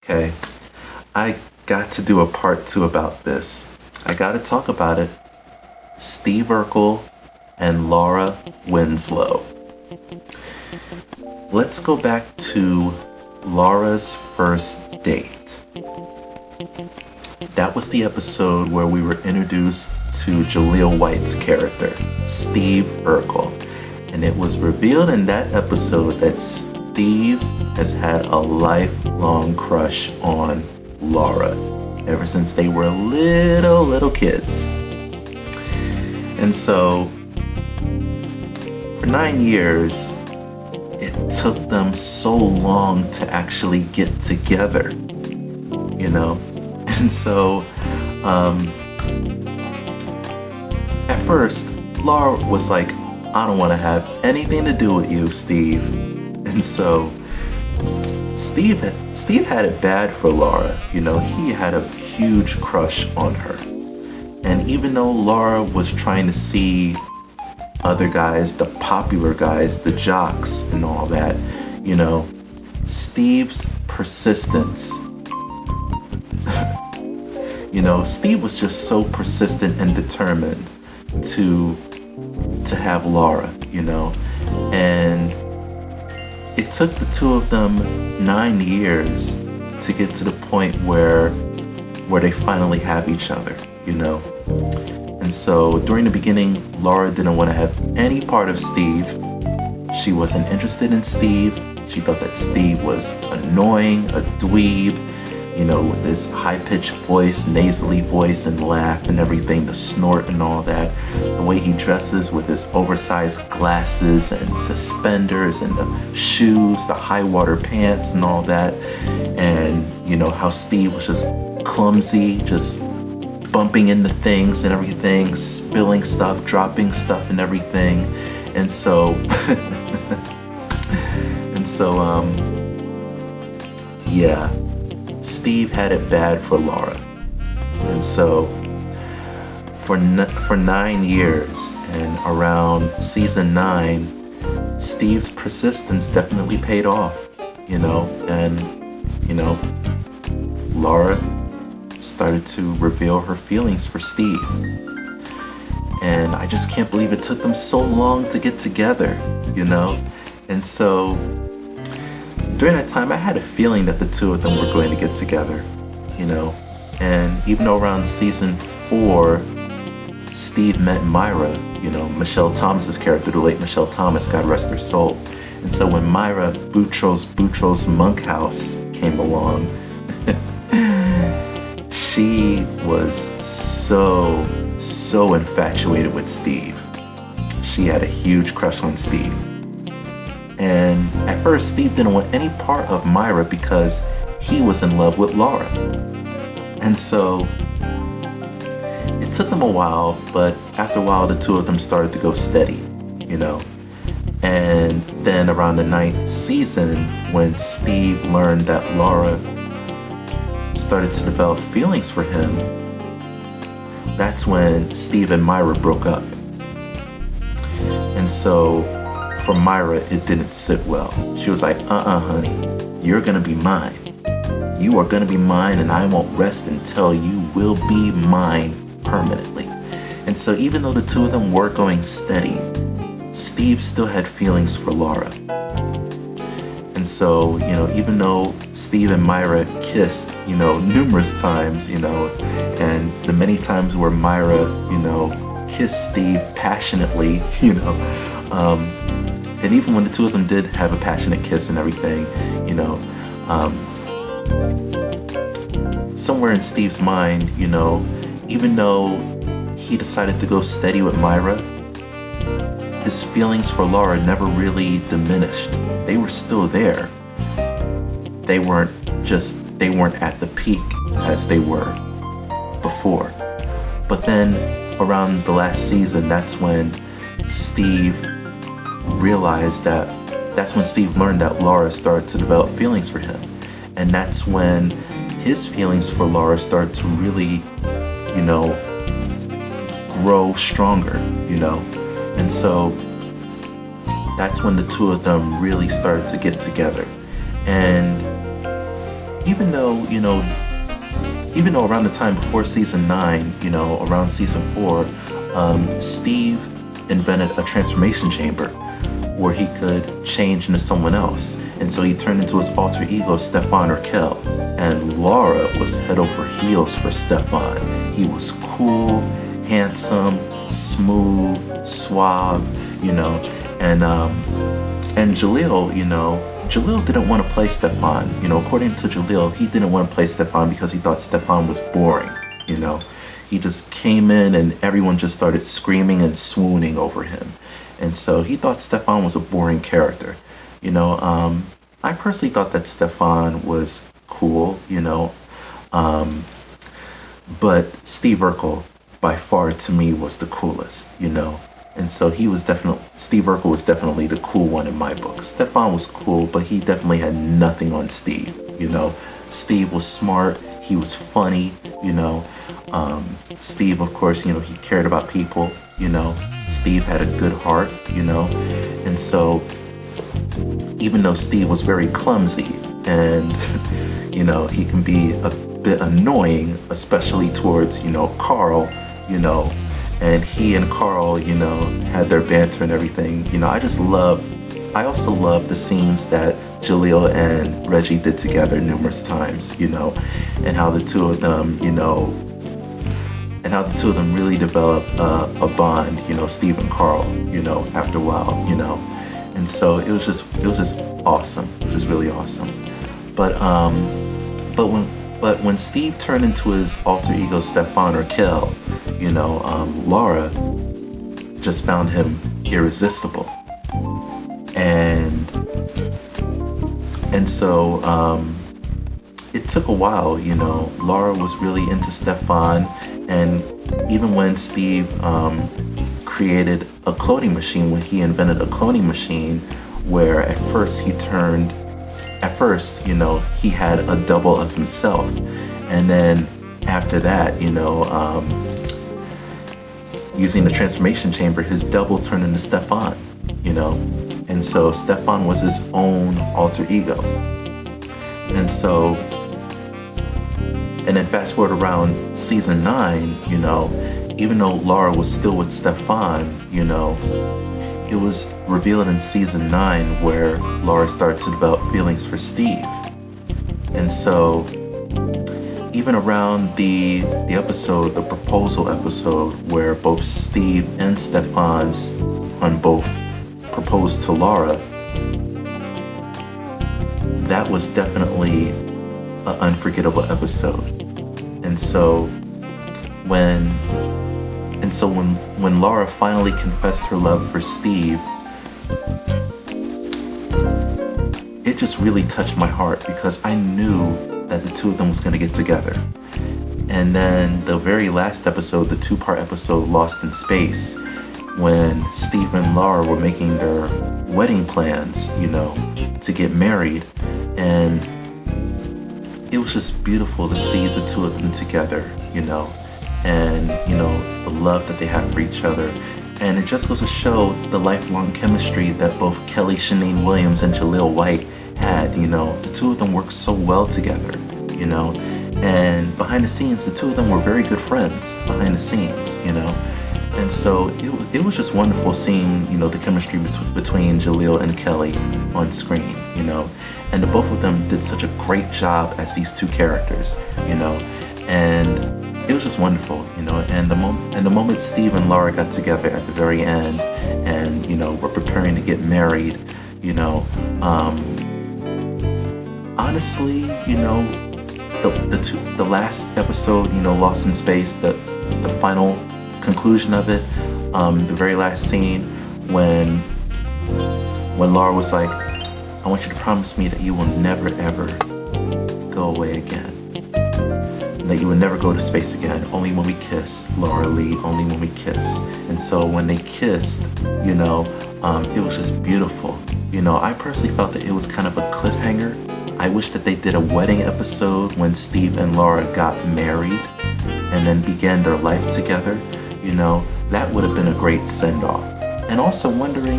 Okay, I got to do a part two about this. I got to talk about it. Steve Urkel and Laura Winslow. Let's go back to Laura's first date. That was the episode where we were introduced to Jaleel White's character, Steve Urkel. And it was revealed in that episode that Steve has had a lifelong crush on Laura ever since they were little kids. And so, for 9 years, it took them so long to actually get together, you know? And so, at first, Laura was like, I don't want to have anything to do with you, Steve. And so, Steve had it bad for Laura. You know, he had a huge crush on her. And even though Laura was trying to see other guys, the popular guys, the jocks and all that, you know, Steve's persistence. You know, Steve was just so persistent and determined to have Laura, you know. And it took the two of them 9 years to get to the point where they finally have each other, you know. And so during the beginning, Laura didn't want to have any part of Steve. She wasn't interested in Steve. She thought that Steve was annoying, a dweeb, you know, with this high-pitched voice, nasally voice and laugh and everything, the snort and all that. The way he dresses with his oversized glasses and suspenders and the shoes, the high-water pants and all that. And, you know, how Steve was just clumsy, just bumping into things and everything, spilling stuff, dropping stuff and everything. And so, yeah. Steve had it bad for Laura. And so for 9 years and around season 9, Steve's persistence definitely paid off, you know, and, you know, Laura started to reveal her feelings for Steve. And I just can't believe it took them so long to get together, you know. And so during that time, I had a feeling that the two of them were going to get together, you know. And even though around season 4, Steve met Myra, you know, Michelle Thomas's character, the late Michelle Thomas, God rest her soul. And so when Myra Boutros Monkhouse came along, she was so infatuated with Steve. She had a huge crush on Steve. And at first, Steve didn't want any part of Myra because he was in love with Laura. And so it took them a while, but after a while, the two of them started to go steady, you know. And then around the 9th season, when Steve learned that Laura started to develop feelings for him, that's when Steve and Myra broke up. And so for Myra, it didn't sit well. She was like, honey, you're gonna be mine. You are gonna be mine, and I won't rest until you will be mine permanently. And so even though the two of them were going steady, Steve still had feelings for Laura. And so, you know, even though Steve and Myra kissed, you know, numerous times, you know, and the many times where Myra, you know, kissed Steve passionately, you know, and even when the two of them did have a passionate kiss and everything, you know, somewhere in Steve's mind, you know, even though he decided to go steady with Myra, his feelings for Laura never really diminished. They were still there. They weren't at the peak as they were before. But then around the last season, that's when Steve learned that Laura started to develop feelings for him. And that's when his feelings for Laura started to really, you know, grow stronger, you know. And so that's when the two of them really started to get together. And even though, around the time before season 9, around season 4, Steve invented a transformation chamber where he could change into someone else. And so he turned into his alter ego, Stefan or Kel. And Laura was head over heels for Stefan. He was cool, handsome, smooth, suave, and Jaleel, Jaleel didn't want to play Stefan. According to Jaleel, he didn't want to play Stefan because he thought Stefan was boring. He just came in and everyone just started screaming and swooning over him. And so he thought Stefan was a boring character. I personally thought that Stefan was cool, but Steve Urkel, by far to me, was the coolest, And so Steve Urkel was definitely the cool one in my book. Stefan was cool, but he definitely had nothing on Steve, Steve was smart, he was funny, Steve, of course, he cared about people, Steve had a good heart, and so even though Steve was very clumsy and, he can be a bit annoying, especially towards, Carl, and he and Carl, had their banter and everything. I also love the scenes that Jaleel and Reggie did together numerous times, and how the two of them, really developed a bond, Steve and Carl, after a while, and so it was just awesome. It was just really awesome. But when Steve turned into his alter ego Stefan or Kel, Laura just found him irresistible, and so it took a while. Laura was really into Stefan, and even when Steve created a cloning machine, when he invented a cloning machine, where at first he had a double of himself, and then after that, using the transformation chamber, his double turned into Stefan, and so Stefan was his own alter ego. And then fast forward around season 9, even though Laura was still with Stefan, it was revealed in season 9 where Laura started to develop feelings for Steve. And so even around the proposal episode, where both Steve and Stefan both proposed to Laura, that was definitely an unforgettable episode. And so when Laura finally confessed her love for Steve, it just really touched my heart, because I knew that the two of them was going to get together. And then the very last episode, the 2-part episode, Lost in Space, when Steve and Laura were making their wedding plans, to get married, and it was just beautiful to see the two of them together, and the love that they have for each other. And it just goes to show the lifelong chemistry that both Kelly Shaneen Williams and Jaleel White had. The two of them worked so well together, and behind the scenes, the two of them were very good friends behind the scenes, and so it was just wonderful seeing, the chemistry between Jaleel and Kelly on screen, and the both of them did such a great job as these two characters, and it was just wonderful, and the moment Steve and Laura got together at the very end, and were preparing to get married, honestly, the last episode, Lost in Space, the final conclusion of it, the very last scene when Laura was like, I want you to promise me that you will never ever go away again, that you will never go to space again, only when we kiss, Laura Lee, only when we kiss. And so when they kissed, it was just beautiful. I personally felt that it was kind of a cliffhanger. I wish that they did a wedding episode when Steve and Laura got married and then began their life together. That would have been a great send-off. And also wondering,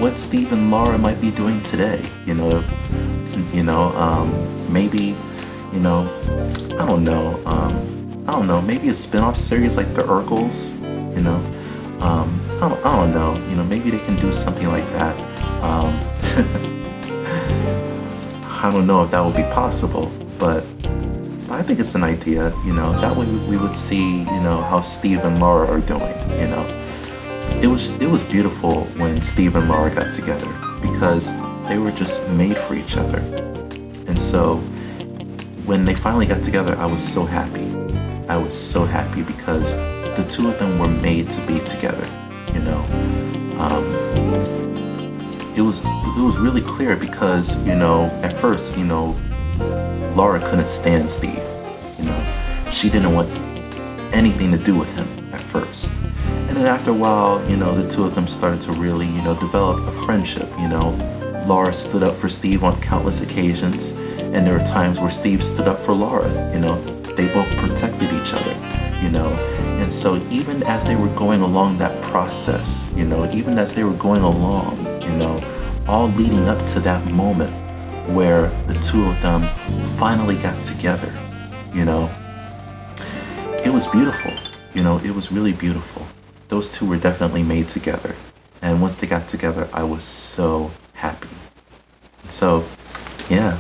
what Steve and Laura might be doing today, in Maybe, you know, I don't know. I don't know. Maybe a spin-off series like the Urkels. You know, I don't know. Maybe they can do something like that. I don't know if that would be possible, but I think it's an idea. That way we would see, how Steve and Laura are doing. It was beautiful when Steve and Laura got together because they were just made for each other. And so when they finally got together, I was so happy. I was so happy because the two of them were made to be together. It was really clear because at first Laura couldn't stand Steve. She didn't want anything to do with him at first. And then after a while, the two of them started to really, develop a friendship. Laura stood up for Steve on countless occasions, and there were times where Steve stood up for Laura. They both protected each other, And so even as they were going along that process, even as they were going along, all leading up to that moment where the two of them finally got together, it was beautiful. It was really beautiful. Those two were definitely made together. And once they got together, I was so happy. So, yeah.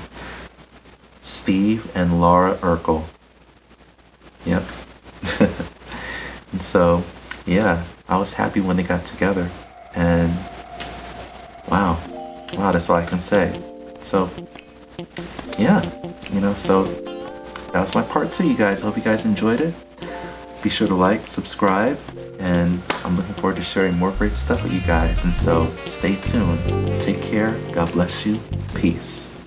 Steve and Laura Urkel. Yep. And so, yeah, I was happy when they got together. And wow, that's all I can say. So, yeah, so that was my part 2, you guys. I hope you guys enjoyed it. Be sure to like, subscribe, and I'm looking forward to sharing more great stuff with you guys. And so, stay tuned. Take care. God bless you. Peace.